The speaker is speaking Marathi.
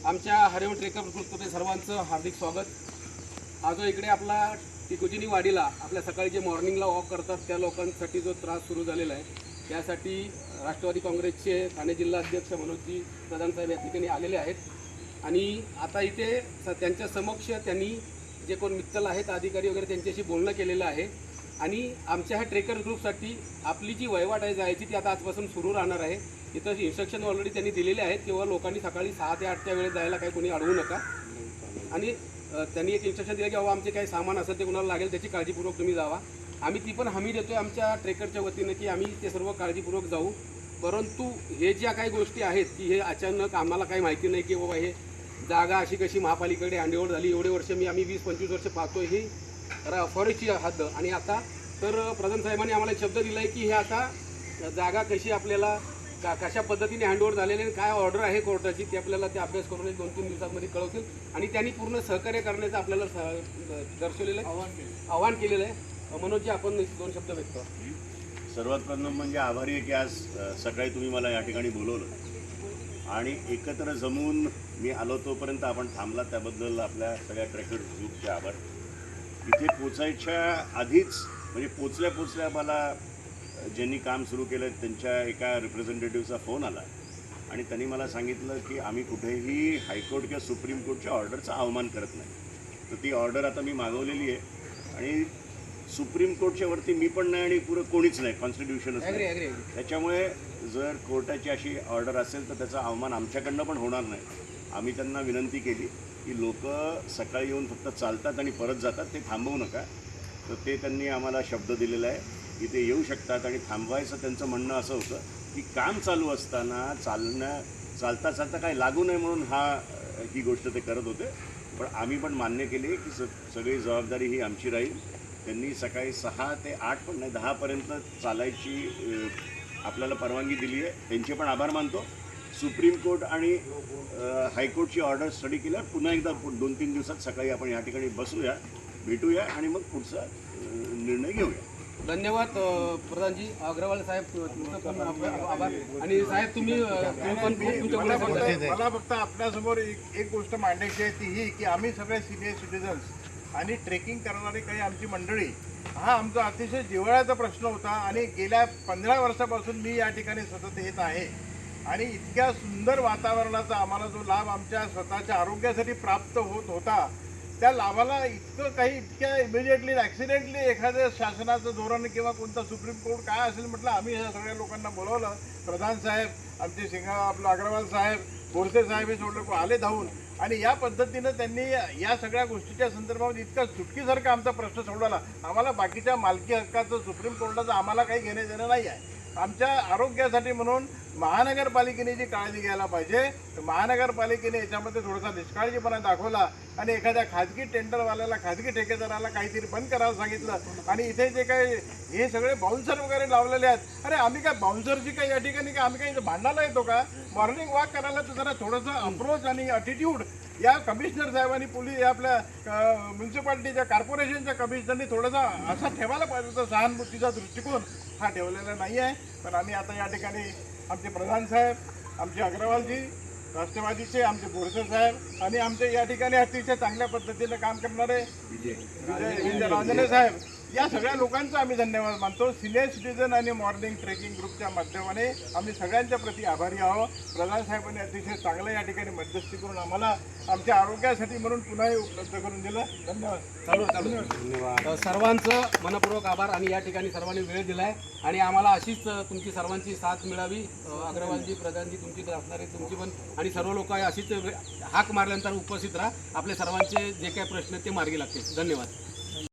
आमच्या हरिओम ट्रेकर ग्रुपमध्ये सर्वांचं हार्दिक स्वागत। आज इकडे आपला टिकोजिनी वाडीला आपल्या सकाळी जे मॉर्निंगला वॉक करतात त्या लोकांसाठी जो त्रास सुरू झालेला आहे त्यासाठी राष्ट्रवादी काँग्रेसचे ठाणे जिल्हा अध्यक्ष मनोजी प्रधान साहेब या ठिकाणी आलेले आहेत आणि आता इथे त्यांच्या समक्ष त्यांनी जे कोण मित्तल आहेत अधिकारी वगैरे त्यांच्याशी बोलणं केलेलं आहे आणि आमच्या ह्या ट्रेकर ग्रुपसाठी आपली जी वहिवाट आहे जायची ती आता आजपासून सुरू राहणार आहे। इथं इन्स्ट्रक्शन ऑलरेडी त्यांनी दिलेले आहेत किंवा लोकांनी सकाळी 6 ते 8च्या वेळेत जायला काही कोणी अडवू नका आणि त्यांनी एक इन्स्ट्रक्शन दिलं की बाबा आमचे काही सामान असेल ते कुणाला लागेल त्याची काळजीपूर्वक तुम्ही जावा। आम्ही ती पण हमी देतोय आमच्या ट्रेकरच्या वतीनं की आम्ही ते सर्व काळजीपूर्वक जाऊ, परंतु हे ज्या काही गोष्टी आहेत की हे अचानक आम्हाला काही माहिती नाही की बाबा हे जागा अशी कशी महापालिकेकडे हँडओव्हर झाली। एवढे वर्ष आम्ही 20-25 वर्ष पाहतोय ही फॉरेस्टची हद्द आणि आता तर प्रधान साहेबांनी आम्हाला एक शब्द दिला आहे की हे आता जागा कशी आपल्याला कशा पद्धतीने हँडओव्हर झालेले काय ऑर्डर आहे कोर्टाची ते आपल्याला ते अभ्यास करून 2-3 दिवसांमध्ये कळवतील आणि त्यांनी पूर्ण सहकार्य करण्याचं आपल्याला दर्शवलेलं आहे, आवाहन केलेलं आहे। मनोजी आपण 2 शब्द व्यक्त करा। सर्वात प्रथम म्हणजे आभारी आहे की आज सकाळी तुम्ही मला या ठिकाणी बोलवलं आणि एकत्र जमून मी आलो तोपर्यंत आपण थांबला त्याबद्दल आपल्या सगळ्या ट्रेकर ग्रुपचे आभार। इथे पोचायच्या आधीच म्हणजे पोचल्या मला ज्यांनी काम सुरू केलं त्यांच्या एका रिप्रेझेंटेटिव्हचा फोन आला आणि त्यांनी मला सांगितलं की आम्ही कुठेही हायकोर्ट किंवा सुप्रीम कोर्टच्या ऑर्डरचा अवमान करत नाही। तर ती ऑर्डर आता मी मागवलेली आहे आणि सुप्रीम कोर्टच्या वरती मी पण नाही आणि पुरं कोणीच नाही, कॉन्स्टिट्यूशनच नाही। त्याच्यामुळे जर कोर्टाची अशी ऑर्डर असेल तर त्याचा अवमान आमच्याकडनं पण होणार नाही। आम्ही त्यांना विनंती केली की लोक सकाळी येऊन फक्त चालतात आणि परत जातात, ते थांबवू नका। तर ते त्यांनी आम्हाला शब्द दिलेला आहे की ते येऊ शकतात आणि थांबवायचं त्यांचं म्हणणं असं होतं की काम चालू असताना चालता काही लागू नये म्हणून ही गोष्ट ते करत होते। पण आम्ही पण मान्य केली की सगळी जबाबदारी ही आमची राहील। त्यांनी सकाळी 6 ते 8 पण नाही 10पर्यंत चालायची आपल्याला परवानगी दिली आहे, त्यांचे पण आभार मानतो। सुप्रीम कोर्ट आणि हायकोर्टची ऑर्डर स्टडी केल्यावर पुन्हा एकदा 2-3 दिवसात सकाळी आपण या ठिकाणी बसूया, भेटूया आणि मग पुढचा निर्णय घेऊया। धन्यवाद प्रधानजी। अग्रवाल साहेब तुमचं पण आभार आणि साहेब तुम्ही मला फक्त आपल्यासमोर एक गोष्ट मांडायची आहे ती ही की आम्ही सगळे सिनियर सिटीजन्स आणि ट्रेकिंग करणारी काही आमची मंडळी हा आमचा अतिशय जिव्हाळ्याचा प्रश्न होता आणि गेल्या 15 वर्षापासून मी या ठिकाणी सतत येत आहे आणि इतक्या सुंदर वातावरणाचा आम्हाला जो लाभ आमच्या स्वतःच्या आरोग्यासाठी प्राप्त होत होता त्या लाभाला इतक्या इमिजिएटली ॲक्सिडेंटली एखाद्या शासनाचं धोरण किंवा कोणता सुप्रीम कोर्ट काय असेल म्हटलं आम्ही ह्या सगळ्या लोकांना बोलावलं। प्रधान साहेब आमचे आपलं अग्रवाल साहेब बोरसे साहेब हे सोडलं आले धावून आणि या पद्धतीनं त्यांनी या सगळ्या गोष्टीच्या संदर्भात इतका चुटकीसारखा आमचा प्रश्न सोडवला। आम्हाला बाकीच्या मालकी हक्काचं सुप्रीम कोर्टाचं आम्हाला काही घेणे देणं नाही आहे। आमच्या आरोग्यासाठी म्हणून महानगरपालिकेने जी काळजी घ्यायला पाहिजे तर महानगरपालिकेने याच्यामध्ये थोडासा निष्काळजीपणा दाखवला आणि एखाद्या खाजगी टेंडरवाल्याला खाजगी ठेकेदाराला काहीतरी बंद करायला सांगितलं आणि इथे जे काही हे सगळे बाउन्सर वगैरे लावलेले आहेत। अरे आम्ही काय बाउन्सरची काही या ठिकाणी काय आम्ही काही भांडायला येतो का? मॉर्निंग वॉक करायला तर जरा थोडंसं अप्रोच आणि ॲटिट्यूड या कमिशनर साहेबांनी पोलीस आपल्या म्युन्सिपाल्टीच्या कॉर्पोरेशनच्या कमिशनरनी थोडासा असा ठेवायला पाहिजे होता, सहानुभूतीचा दृष्टिकोन हा ठेवलेला नाही आहे। पण आम्ही आता या ठिकाणी आमचे प्रधान साहेब, आमचे अग्रवालजी राष्ट्रवादीचे, आमचे बोरसे साहेब आणि आमचे या ठिकाणी अतिशय चांगल्या पद्धतीनं काम करणारे विजय रांजणे साहेब या सगळ्या लोकांचा आम्ही धन्यवाद मानतो। सिनियर सिटीजन आणि मॉर्निंग ट्रेकिंग ग्रुपच्या माध्यमाने आम्ही सगळ्यांच्या प्रति आभारी आहोत। प्रधान साहेबांनी अतिशय चांगलं या ठिकाणी मध्यस्थी करून आम्हाला आमच्या आरोग्यासाठी म्हणून पुन्हा उपलब्ध करून दिलं। धन्यवाद। धन्यवाद सर्वांचं मनपूर्वक आभार आणि या ठिकाणी सर्वांनी वेळ दिला आहे आणि आम्हाला अशीच तुमची सर्वांची साथ मिळावी। अग्रवालजी प्रधानजी तुमची तर असणारे तुमची पण आणि सर्व लोक अशीच हाक मारल्यानंतर उपस्थित राहा, आपल्या सर्वांचे जे काही प्रश्न ते मार्गी लागतील। धन्यवाद।